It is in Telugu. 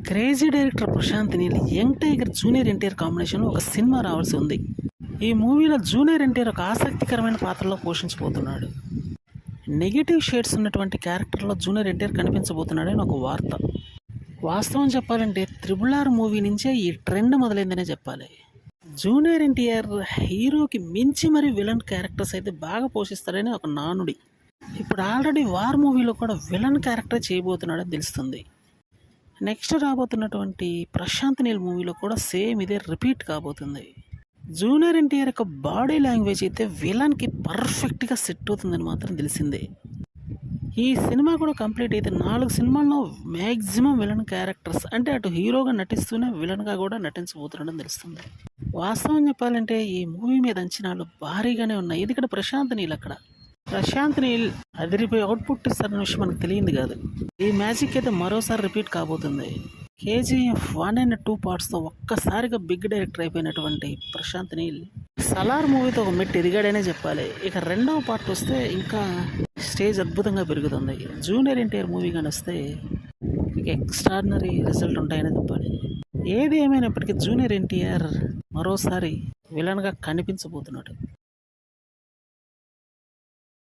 Crazy director Prashanth Neel young tiger junior NTR కాంబినేషన్లో ఒక సినిమా రావాల్సి ఉంది. ఈ మూవీలో జూనియర్ ఎన్టీఆర్ ఒక ఆసక్తికరమైన పాత్రలో పోషించబోతున్నాడు. నెగిటివ్ షేడ్స్ ఉన్నటువంటి క్యారెక్టర్లో జూనియర్ ఎన్టీఆర్ కనిపించబోతున్నాడని ఒక వార్త. వాస్తవం చెప్పాలంటే త్రిబుల్ మూవీ నుంచే ఈ ట్రెండ్ మొదలైందనే చెప్పాలి. జూనియర్ ఎన్టీఆర్ హీరోకి మించి మరి విలన్ క్యారెక్టర్స్ అయితే బాగా పోషిస్తాడని ఒక నానుడి. ఇప్పుడు ఆల్రెడీ వార్ మూవీలో కూడా విలన్ క్యారెక్టర్ చేయబోతున్నాడని తెలుస్తుంది. నెక్స్ట్ రాబోతున్నటువంటి ప్రశాంత్ నీల్ మూవీలో కూడా సేమ్ ఇదే రిపీట్ కాబోతుంది. జూనియర్ ఎన్టీఆర్ యొక్క బాడీ లాంగ్వేజ్ అయితే విలన్కి పర్ఫెక్ట్గా సెట్ అవుతుందని మాత్రం తెలిసిందే. ఈ సినిమా కూడా కంప్లీట్ అయితే 4 సినిమాల్లో మ్యాక్సిమం విలన్ క్యారెక్టర్స్ అంటే అటు హీరోగా నటిస్తూనే విలన్గా కూడా నటించబోతున్నాడని తెలుస్తుంది. వాస్తవం చెప్పాలంటే ఈ మూవీ మీద అంచనాలు భారీగానే ఉన్నాయి. ఇది ఇక్కడ ప్రశాంత్ నీల్ అదిరిపోయి అవుట్పుట్ ఇస్తారన్న విషయం మనకు తెలియంది కాదు. ఈ మ్యాజిక్ అయితే మరోసారి రిపీట్ కాబోతుంది. KGF 1 and 2 పార్ట్స్తో ఒక్కసారిగా బిగ్ డైరెక్టర్ అయిపోయినటువంటి ప్రశాంత్ నీల్ సలార్ మూవీతో ఒక మెట్టు ఎదిగాడనే చెప్పాలి. ఇక రెండవ పార్ట్ వస్తే ఇంకా స్టేజ్ అద్భుతంగా పెరుగుతుంది. జూనియర్ ఎన్టీఆర్ మూవీ కానీ వస్తే ఇక ఎక్స్ట్రాడినరీ రిజల్ట్ ఉంటాయని చెప్పాలి. ఏది ఏమైనప్పటికీ జూనియర్ ఎన్టీఆర్ మరోసారి విలన్గా కనిపించబోతున్నాడు.